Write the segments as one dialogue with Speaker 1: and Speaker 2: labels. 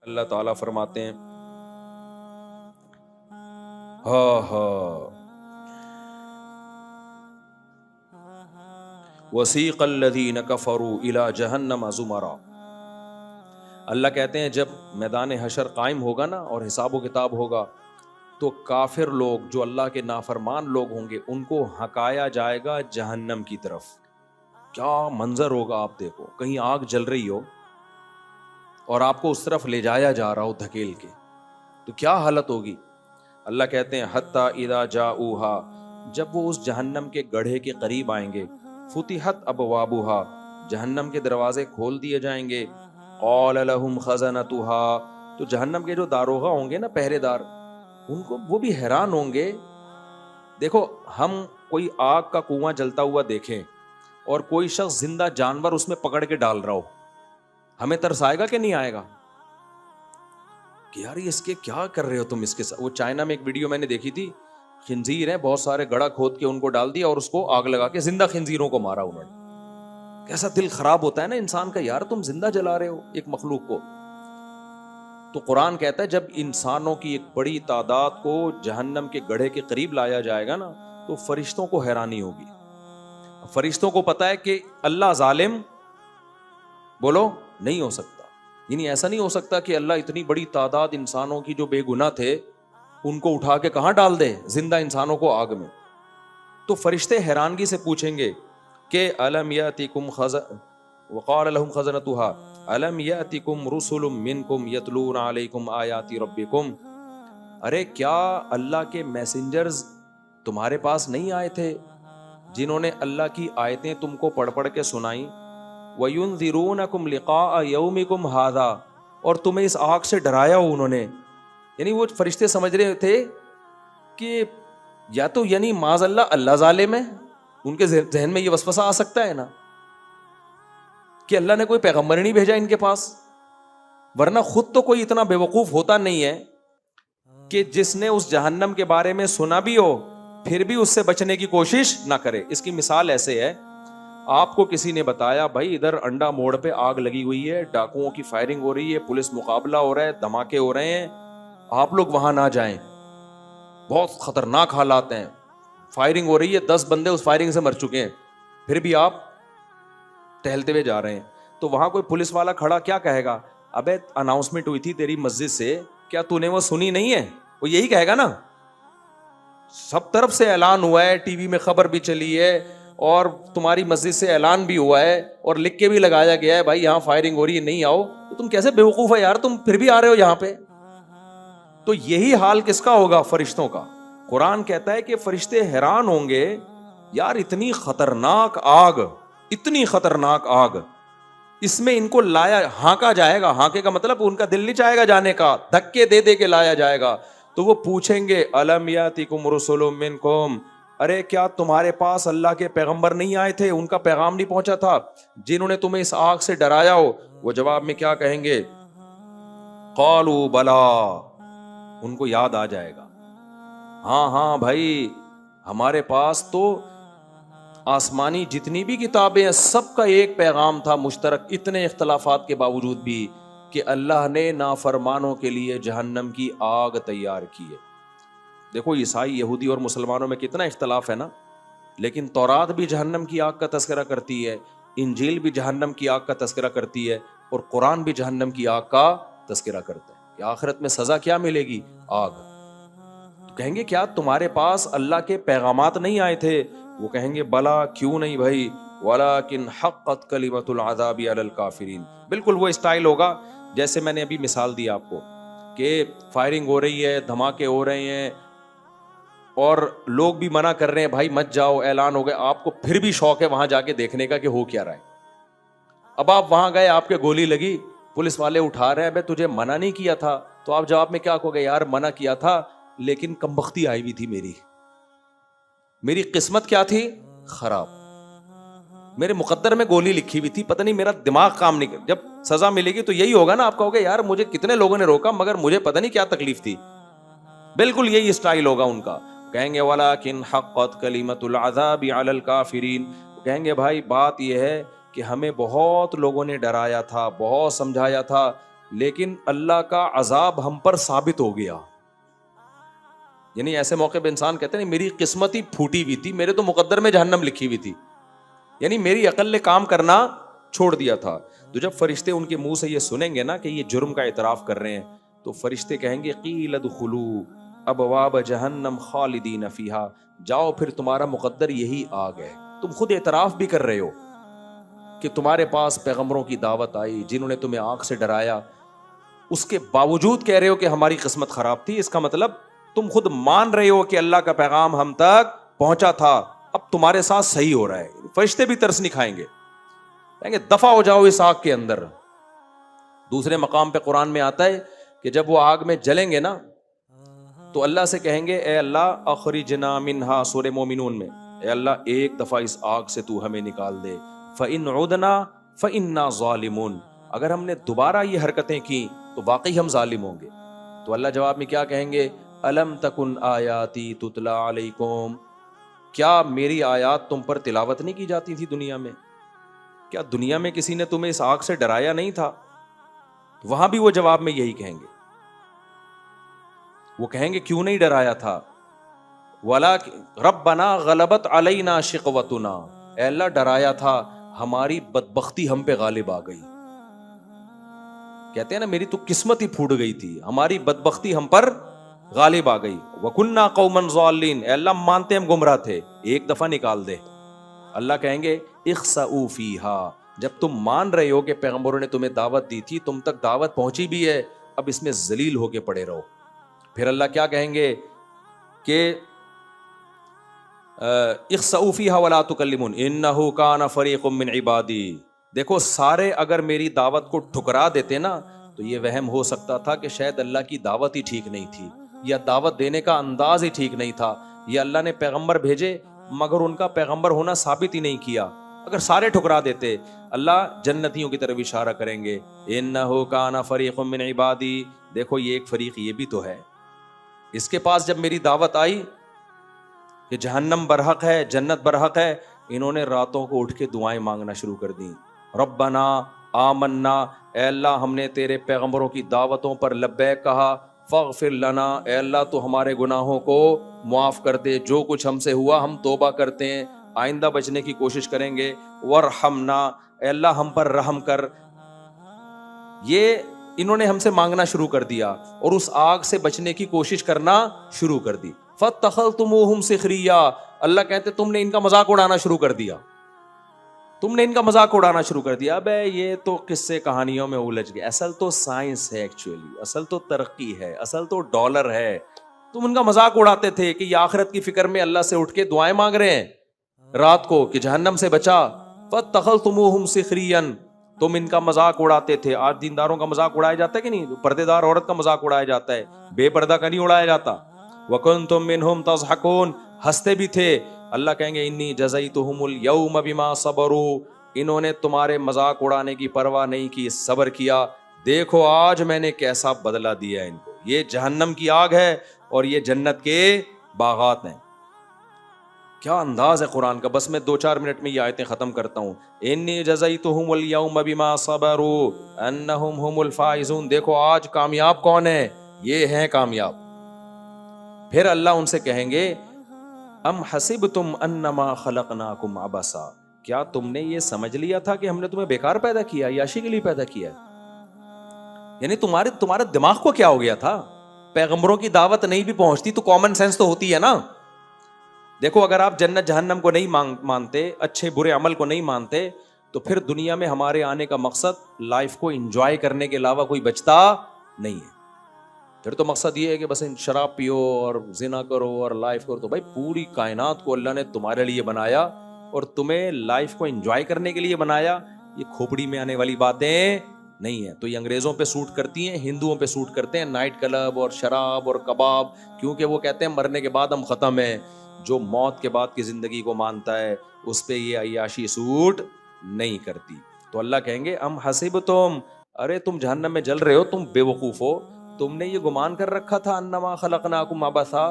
Speaker 1: اللہ تعالیٰ فرماتے ہیں ہاں ہاں وسیق الذین کفروا الی جہنم زمرا. اللہ کہتے ہیں جب میدان حشر قائم ہوگا نا اور حساب و کتاب ہوگا تو کافر لوگ جو اللہ کے نافرمان لوگ ہوں گے ان کو ہکایا جائے گا جہنم کی طرف. کیا منظر ہوگا آپ دیکھو, کہیں آگ جل رہی ہو اور آپ کو اس طرف لے جایا جا رہا ہو دھکیل کے, تو کیا حالت ہوگی. اللہ کہتے ہیں حتی اذا جاؤہا, جب وہ اس جہنم کے گڑھے کے قریب آئیں گے, فتحت ابوابہا, جہنم کے دروازے کھول دیے جائیں گے, قال لہم خزنتہا, تو جہنم کے جو داروغہ ہوں گے نا, پہرے دار, ان کو وہ بھی حیران ہوں گے. دیکھو ہم کوئی آگ کا کنواں جلتا ہوا دیکھیں اور کوئی شخص زندہ جانور اس میں پکڑ کے ڈال رہا ہو, ہمیں ترس آئے گا کہ نہیں آئے گا کہ یار یہ اس کے کیا کر رہے ہو تم اس کے ساتھ. وہ چائنا میں ایک ویڈیو میں نے دیکھی تھی, خنزیر ہیں, بہت سارے گڑھا کھود کے ان کو ڈال دیا اور اس کو آگ لگا کے زندہ خنزیروں کو مارا انہوں نے. کیسا دل خراب ہوتا ہے نا انسان کا, یار تم زندہ جلا رہے ہو ایک مخلوق کو. تو قرآن کہتا ہے جب انسانوں کی ایک بڑی تعداد کو جہنم کے گڑھے کے قریب لایا جائے گا نا تو فرشتوں کو حیرانی ہوگی. فرشتوں کو پتا ہے کہ اللہ ظالم بولو نہیں ہو سکتا, یعنی ایسا نہیں ہو سکتا کہ اللہ اتنی بڑی تعداد انسانوں کی جو بے گناہ تھے ان کو اٹھا کے کہاں ڈال دے, زندہ انسانوں کو آگ میں. تو فرشتے حیرانگی سے پوچھیں گے کہ الم یاتکم وقال لهم خزنتها الم یاتکم رسل منکم یتلون علیکم آیات ربکم, ارے کیا اللہ کے میسنجرز تمہارے پاس نہیں آئے تھے جنہوں نے اللہ کی آیتیں تم کو پڑھ پڑھ کے سنائیں, وَيُنذِرُونَكُمْ لِقَاءَ يَوْمِكُمْ هَذَا, اور تمہیں اس آگ سے ڈرایا ہو انہوں نے. یعنی وہ فرشتے سمجھ رہے تھے کہ یا تو یعنی معاذ اللہ ظالم ہے, ان کے ذہن میں یہ وسوسہ آ سکتا ہے نا کہ اللہ نے کوئی پیغمبر نہیں بھیجا ان کے پاس, ورنہ خود تو کوئی اتنا بے وقوف ہوتا نہیں ہے کہ جس نے اس جہنم کے بارے میں سنا بھی ہو پھر بھی اس سے بچنے کی کوشش نہ کرے. اس کی مثال ایسے ہے, آپ کو کسی نے بتایا بھائی ادھر انڈا موڑ پہ آگ لگی ہوئی ہے, ڈاکوؤں کی فائرنگ ہو رہی ہے, پولیس مقابلہ ہو رہا ہے, دھماکے ہو رہے ہیں, آپ لوگ وہاں نہ جائیں, بہت خطرناک حالات ہیں, فائرنگ ہو رہی ہے, 10 بندے اس فائرنگ سے مر چکے ہیں, پھر بھی آپ ٹہلتے ہوئے جا رہے ہیں. تو وہاں کوئی پولیس والا کھڑا کیا کہے گا, ابے اناؤنسمنٹ ہوئی تھی تیری مسجد سے, کیا تو نے وہ سنی نہیں ہے, وہ یہی کہے گا نا. سب طرف سے اعلان ہوا ہے, ٹی وی میں خبر بھی چلی ہے اور تمہاری مسجد سے اعلان بھی ہوا ہے اور لکھ کے بھی لگایا گیا ہے بھائی یہاں فائرنگ ہو رہی ہے نہیں آؤ, تو تم کیسے بیوقوف ہے یار, تم پھر بھی آ رہے ہو یہاں پہ. تو یہی حال کس کا ہوگا, فرشتوں کا. قرآن کہتا ہے کہ فرشتے حیران ہوں گے, یار اتنی خطرناک آگ, اتنی خطرناک آگ, اس میں ان کو لایا ہانکا جائے گا. ہانکے کا مطلب ان کا دل نہیں چاہے گا جانے کا, دھکے دے دے کے لایا جائے گا. تو وہ پوچھیں گے الم یاتکم رسل منکم, ارے کیا تمہارے پاس اللہ کے پیغمبر نہیں آئے تھے, ان کا پیغام نہیں پہنچا تھا جنہوں نے تمہیں اس آگ سے ڈرایا ہو. وہ جواب میں کیا کہیں گے, قالوا بلا, ان کو یاد آ جائے گا, ہاں ہاں بھائی ہمارے پاس تو آسمانی جتنی بھی کتابیں ہیں سب کا ایک پیغام تھا مشترک, اتنے اختلافات کے باوجود بھی, کہ اللہ نے نافرمانوں کے لیے جہنم کی آگ تیار کی ہے. دیکھو عیسائی یہودی اور مسلمانوں میں کتنا اختلاف ہے نا, لیکن تورات بھی جہنم کی آگ کا تذکرہ کرتی ہے, انجیل بھی جہنم کی آگ کا تذکرہ کرتی ہے, اور قرآن بھی جہنم کی آگ کا تذکرہ کرتا ہے کہ آخرت میں سزا کیا ملے گی, آگ. تو کہیں گے کیا تمہارے پاس اللہ کے پیغامات نہیں آئے تھے, وہ کہیں گے بلا کیوں نہیں بھائی, ولیکن حقت کلمۃ العذاب علی الکافرین. بالکل وہ اسٹائل ہوگا جیسے میں نے ابھی مثال دی آپ کو کہ فائرنگ ہو رہی ہے, دھماکے ہو رہے ہیں اور لوگ بھی منع کر رہے ہیں بھائی مت جاؤ, اعلان ہو گئے, آپ کو پھر بھی شوق ہے وہاں جا کے دیکھنے کا کہ ہو کیا رہا ہے. اب آپ وہاں گئے, آپ کے گولی لگی, پولیس والے اٹھا رہے ہیں, بے تجھے منع نہیں کیا تھا, تو آپ جواب میں کیا کہو گے, یار منع کیا تھا لیکن کمبختی آئی ہوئی تھی, میری قسمت کیا تھی خراب, میرے مقدر میں گولی لکھی ہوئی تھی, پتہ نہیں میرا دماغ کام نہیں کر. جب سزا ملے گی تو یہی ہوگا نا, آپ کہو گے یار مجھے کتنے لوگوں نے روکا مگر مجھے پتہ نہیں کیا تکلیف تھی. بالکل یہی اسٹائل ہوگا ان کا. کہیں گے ولیکن حقت کلمۃ العذاب علی الکافرین, کہیں گے بھائی بات یہ ہے کہ ہمیں بہت لوگوں نے ڈرایا تھا, بہت سمجھایا تھا, لیکن اللہ کا عذاب ہم پر ثابت ہو گیا. یعنی ایسے موقع پہ انسان کہتے ہیں میری قسمت ہی پھوٹی ہوئی تھی, میرے تو مقدر میں جہنم لکھی ہوئی تھی, یعنی میری عقل نے کام کرنا چھوڑ دیا تھا. تو جب فرشتے ان کے منہ سے یہ سنیں گے نا کہ یہ جرم کا اعتراف کر رہے ہیں, تو فرشتے کہیں گے قیل ادخلوا ابواب جہنم خالدین فیہا, جاؤ پھر تمہارا مقدر یہی آگ ہے. تم خود اعتراف بھی کر رہے ہو کہ تمہارے پاس پیغمبروں کی دعوت آئی جنہوں نے تمہیں آگ سے ڈرایا, اس کے باوجود کہہ رہے ہو کہ ہماری قسمت خراب تھی. اس کا مطلب تم خود مان رہے ہو کہ اللہ کا پیغام ہم تک پہنچا تھا, اب تمہارے ساتھ صحیح ہو رہا ہے. فرشتے بھی ترس نہیں کھائیں گے, کہیں گے دفع ہو جاؤ اس آگ کے اندر. دوسرے مقام پہ قرآن میں آتا ہے کہ جب وہ آگ میں جلیں گے نا تو اللہ سے کہیں گے اے اللہ اخرجنا منہا, سورہ مومنون میں, اے اللہ ایک دفعہ اس آگ سے تو ہمیں نکال دے. فإن عدنا فإنا ظالمون, اگر ہم نے دوبارہ یہ حرکتیں کی تو واقعی ہم ظالم ہوں گے. تو اللہ جواب میں کیا کہیں گے, الم تکن آیاتی تتلا علیکم, کیا میری آیات تم پر تلاوت نہیں کی جاتی تھی دنیا میں؟ کیا دنیا میں کسی نے تمہیں اس آگ سے ڈرایا نہیں تھا؟ وہاں بھی وہ جواب میں یہی کہیں گے, وہ کہیں گے کیوں نہیں ڈرایا تھا؟ ولا ربنا غلبت علینا شقوتنا, اے اللہ ڈرایا تھا, ہماری بدبختی ہم پہ غالب آ گئی. کہتے ہیں نا میری تو قسمت ہی پھوٹ گئی تھی, ہماری بدبختی ہم پر غالب آ گئی. وَكُنَّا قَوْمًا ظَالِّينَ, اے اللہ مانتے ہم گمراہ تھے, ایک دفعہ نکال دے. اللہ کہیں گے اخسؤوا فیہا, جب تم مان رہے ہو کہ پیغمبروں نے تمہیں دعوت دی تھی, تم تک دعوت پہنچی بھی ہے, اب اس میں ذلیل ہو کے پڑے رہو. پھر اللہ کیا کہیں گے کہ اخسؤوا فیہا ولا تکلمون انہ کان فریق من عبادی. دیکھو سارے اگر میری دعوت کو ٹھکرا دیتے نا تو یہ وہم ہو سکتا تھا کہ شاید اللہ کی دعوت ہی ٹھیک نہیں تھی, یا دعوت دینے کا انداز ہی ٹھیک نہیں تھا, یا اللہ نے پیغمبر بھیجے مگر ان کا پیغمبر ہونا ثابت ہی نہیں کیا. اگر سارے ٹھکرا دیتے, اللہ جنتیوں کی طرف اشارہ کریں گے انہ کان فریق من عبادی, دیکھو یہ ایک فریق یہ بھی تو ہے, اس کے پاس جب میری دعوت آئی کہ جہنم برحق ہے جنت برحق ہے, انہوں نے راتوں کو اٹھ کے دعائیں مانگنا شروع کر دیں. ربنا آمنا, اے اللہ ہم نے تیرے پیغمبروں کی دعوتوں پر لبیک کہا, فاغفر لنا, اے اللہ تو ہمارے گناہوں کو معاف کر دے, جو کچھ ہم سے ہوا ہم توبہ کرتے ہیں, آئندہ بچنے کی کوشش کریں گے. ورحمنا, اے اللہ ہم پر رحم کر. یہ انہوں نے ہم سے مانگنا شروع کر دیا اور اس آگ سے بچنے کی کوشش کرنا شروع کر دی. فاتخذتموہم سخریا, اللہ کہتے تم نے ان کا مذاق اڑانا شروع کر دیا, تم نے ان کا مذاق اڑانا شروع کر دیا. بے یہ تو قصے کہانیوں میں الجھ گئے, اصل تو سائنس ہے, ایکچولی اصل تو ترقی ہے, اصل تو ڈالر ہے. تم ان کا مذاق اڑاتے تھے کہ یہ آخرت کی فکر میں اللہ سے اٹھ کے دعائیں مانگ رہے ہیں رات کو کہ جہنم سے بچا. فاتخذتموہم سخریا, تم ان کا مذاق اڑاتے تھے. آج دینداروں کا مذاق اڑایا جاتا ہے کہ نہیں؟ پردے دار عورت کا مذاق اڑایا جاتا ہے, بے پردہ کا نہیں اڑایا جاتا. وَكُنْتُم مِّنْهُمْ تَضْحَكُونَ, ہنستے بھی تھے. اللہ کہیں گے انی جزیتہم اليوم بما صبروا, انہوں نے تمہارے مذاق اڑانے کی پرواہ نہیں کی, صبر کیا. دیکھو آج میں نے کیسا بدلہ دیا ان کو. یہ جہنم کی آگ ہے اور یہ جنت کے باغات ہیں. کیا انداز ہے قرآن کا. بس میں 2-4 منٹ میں یہ آیتیں ختم کرتا ہوں. انی جزیتہم اليوم بما صبروا انہم هم الفائزون, دیکھو آج کامیاب کون ہے, یہ ہیں کامیاب. پھر اللہ ان سے کہیں گے ام حسبتم انما خلقناکم عبثا, کیا تم نے یہ سمجھ لیا تھا کہ ہم نے تمہیں بیکار پیدا کیا, عیاشی کے لیے پیدا کیا ہے؟ یعنی تمہارا دماغ کو کیا ہو گیا تھا؟ پیغمبروں کی دعوت نہیں بھی پہنچتی تو کامن سینس تو ہوتی ہے نا. دیکھو اگر آپ جنت جہنم کو نہیں مانتے, اچھے برے عمل کو نہیں مانتے, تو پھر دنیا میں ہمارے آنے کا مقصد لائف کو انجوائے کرنے کے علاوہ کوئی بچتا نہیں ہے. پھر تو مقصد یہ ہے کہ بس شراب پیو اور زنا کرو اور لائف کرو. تو بھائی پوری کائنات کو اللہ نے تمہارے لیے بنایا اور تمہیں لائف کو انجوائے کرنے کے لیے بنایا. یہ کھوپڑی میں آنے والی باتیں نہیں ہیں. تو یہ انگریزوں پہ سوٹ کرتی ہیں, ہندوؤں پہ سوٹ کرتے ہیں, نائٹ کلب اور شراب اور کباب, کیونکہ وہ کہتے ہیں مرنے کے بعد ہم ختم ہیں. جو موت کے بعد کی زندگی کو مانتا ہے اس پہ یہ عیاشی سوٹ نہیں کرتی. تو اللہ کہیں گے ام حسبتم, ارے تم جہنم میں جل رہے ہو, تم بے وقوف ہو, تم نے یہ گمان کر رکھا تھا انما خلقناکم عبثا,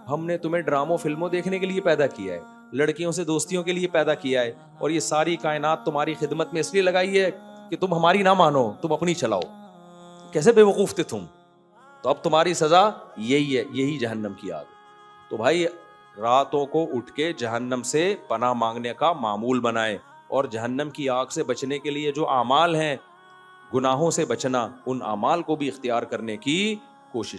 Speaker 1: ہم نے تمہیں ڈراموں فلموں دیکھنے کے لیے پیدا کیا ہے, لڑکیوں سے دوستیوں کے لیے پیدا کیا ہے, اور یہ ساری کائنات تمہاری خدمت میں اس لیے لگائی ہے کہ تم ہماری نہ مانو, تم اپنی چلاؤ. کیسے بے وقوف تھے تم, تو اب تمہاری سزا یہی ہے, یہی جہنم کی آگ. تو بھائی راتوں کو اٹھ کے جہنم سے پناہ مانگنے کا معمول بنائے, اور جہنم کی آگ سے بچنے کے لیے جو اعمال ہیں, گناہوں سے بچنا, ان اعمال کو بھی اختیار کرنے کی کوشش